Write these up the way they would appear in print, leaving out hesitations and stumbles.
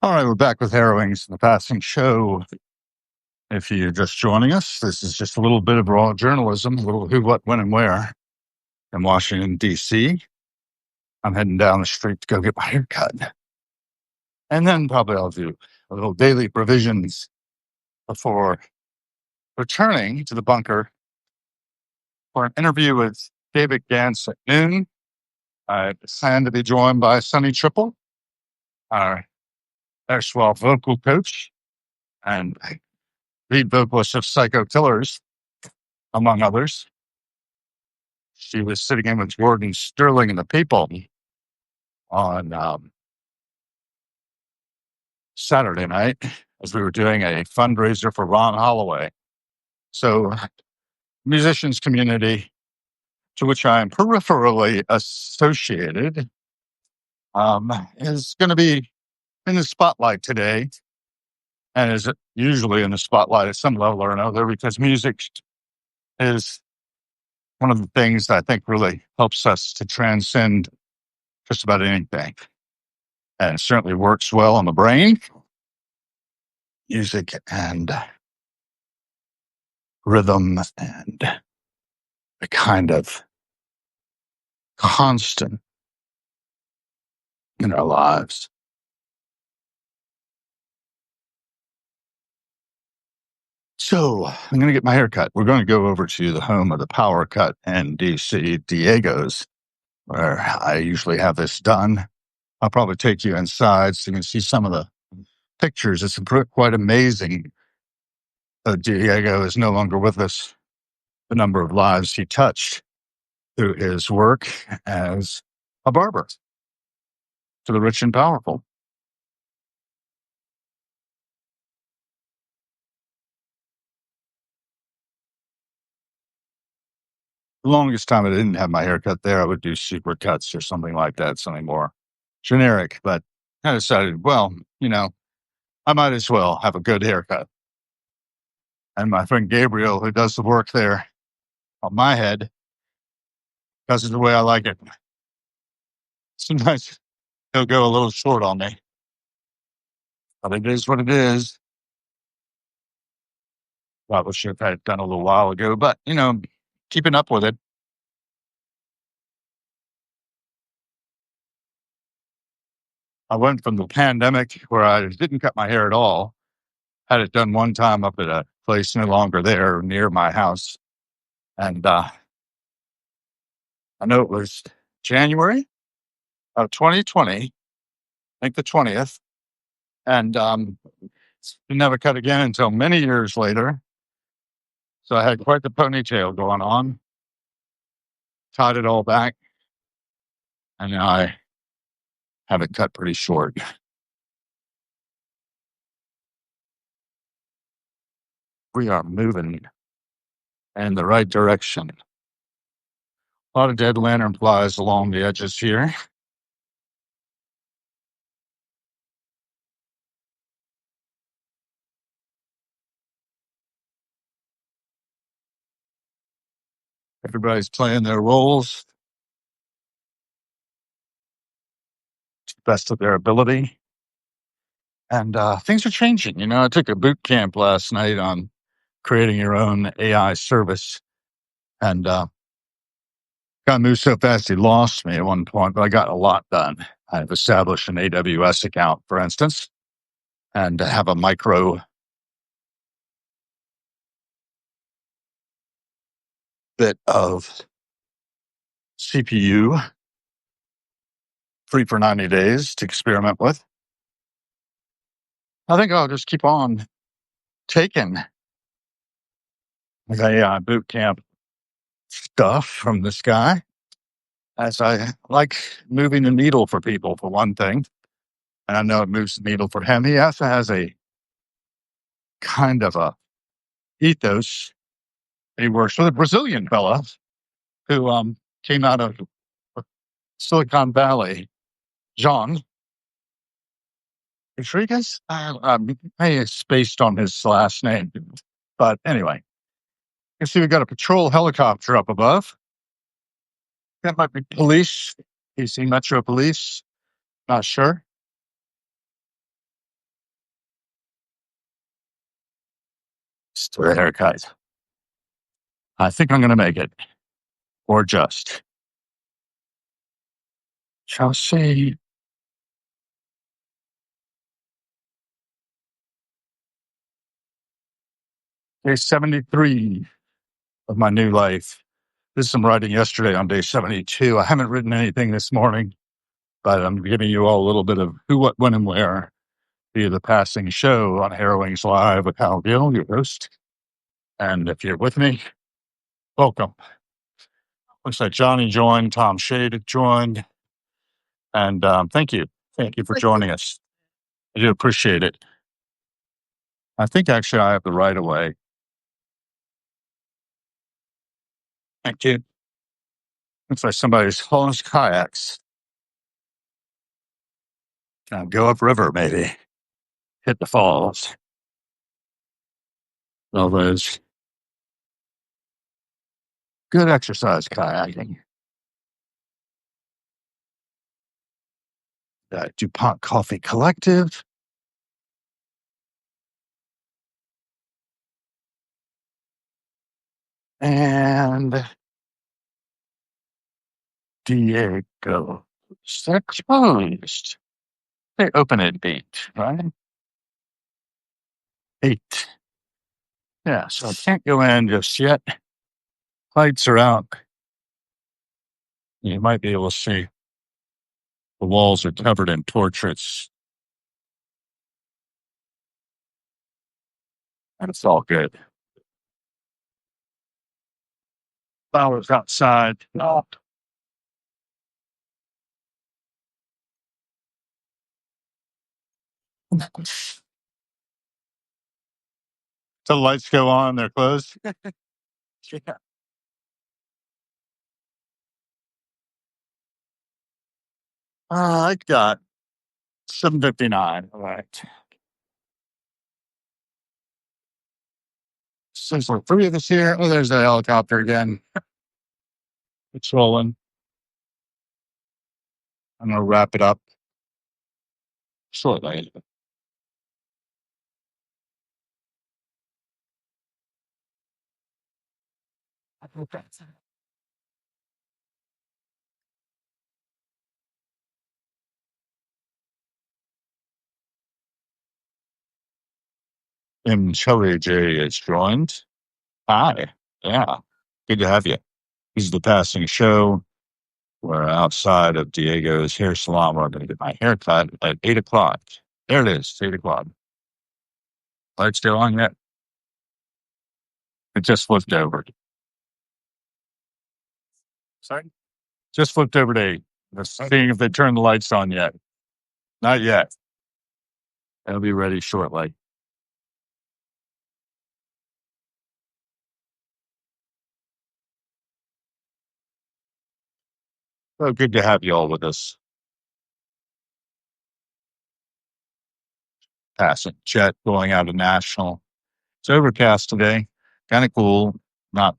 All right, we're back with Harrowings in the Passing Show. If you're just joining us, this is just a little bit of raw journalism, a little who, what, when, and where in Washington, D.C. I'm heading down the street to go get my hair cut. And then probably I'll do a little daily provisions before returning to the bunker for an interview with David Gantz at noon. I plan to be joined by Sonny Triple, our erstwhile vocal coach and lead vocalist of Psycho Killers, among others. She was sitting in with Gordon Sterling and the People on Saturday night as we were doing a fundraiser for Ron Holloway. So, musicians community to which I am peripherally associated is going to be in the spotlight today, and is usually in the spotlight at some level or another, because music is one of the things that I think really helps us to transcend just about anything. And it certainly works well on the brain. Music and rhythm and a kind of constant in our lives. So I'm going to get my hair cut. We're going to go over to the home of the Power Cut in DC, Diego's, where I usually have this done. I'll probably take you inside so you can see some of the pictures. It's quite amazing. Diego is no longer with us. The number of lives he touched through his work as a barber to the rich and powerful. The longest time I didn't have my hair cut there, I would do super cuts or something like that, something more generic. But I decided, well, I might as well have a good haircut. And my friend Gabriel, who does the work there on my head, does it the way I like it. Sometimes he'll go a little short on me, but it is what it is. Probably should have had it done a little while ago, but, keeping up with it. I went from the pandemic where I didn't cut my hair at all, had it done one time up at a place no longer there near my house. And I know it was January of 2020, I think the 20th. And never cut again until many years later. So I had quite the ponytail going on, tied it all back, and now I have it cut pretty short. We are moving in the right direction. A lot of dead lantern flies along the edges here. Everybody's playing their roles to the best of their ability. And things are changing. I took a boot camp last night on creating your own AI service. And got moved so fast he lost me at one point, but I got a lot done. I've established an AWS account, for instance, and have a micro bit of CPU free for 90 days to experiment with. I think I'll just keep on taking the AI boot camp stuff from this guy, as I like moving the needle for people, for one thing. And I know it moves the needle for him. He also has a kind of a ethos. He works with a Brazilian fella who came out of Silicon Valley, John Rodriguez. I may have spaced on his last name, but anyway, you see, we got a patrol helicopter up above. That might be police, DC Metro Police. Not sure. $50 to the haircut. I think I'm going to make it. Or just. Shall see. Day 73 of my new life. Did some writing yesterday on day 72. I haven't written anything this morning, but I'm giving you all a little bit of who, what, when, and where via the passing show on Harrowings Live with Hal Gill, your host. And if you're with me, welcome. Looks like Johnny joined, Tom Shade joined. And thank you. Thank you for joining us. I do appreciate it. I think actually I have the right of way. Thank you. Looks like somebody's hauling his kayaks. Go upriver, maybe. Hit the falls. All those good exercise kayaking. DuPont Coffee Collective. And Diego. They're closed. They open at 8, right? 8. Yeah, so I can't go in just yet. Lights are out. You might be able to see the walls are covered in portraits. And it's all good. Flowers outside. Oh. So the lights go on, they're closed. Yeah. I got 7:59. All right. So there's like 3 of us here. Oh, there's the helicopter again. It's rolling. I'm gonna wrap it up shortly. And Shelley J is joined. Hi. Yeah. Good to have you. This is the passing show. We're outside of Diego's hair salon where I'm going to get my haircut at 8 o'clock. There it is, 8 o'clock. Lights still on yet? It just flipped over. Sorry? Just flipped over to 8. Just seeing if they turn the lights on yet. Not yet. They'll be ready shortly. So good to have you all with us. Passing jet going out of National. It's overcast today. Kind of cool. Not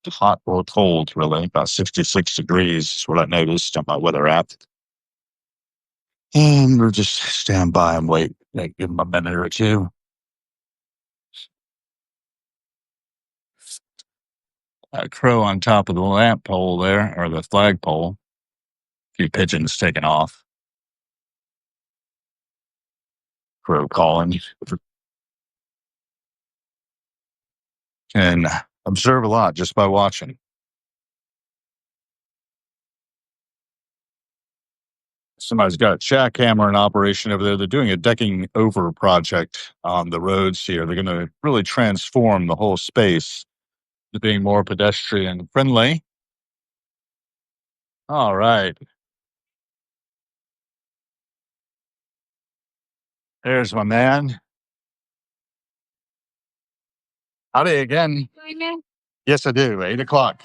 hot or cold, really. About 66 degrees is what I noticed on my weather app. And we'll just stand by and wait. Like, give them a minute or two. A crow on top of the lamp pole there, or the flagpole. A few pigeons taking off. Crow calling. Can observe a lot just by watching. Somebody's got a jackhammer in operation over there. They're doing a decking over project on the roads here. They're going to really transform the whole space to being more pedestrian friendly. All right. There's my man. Howdy again. Yes, I do. 8 o'clock.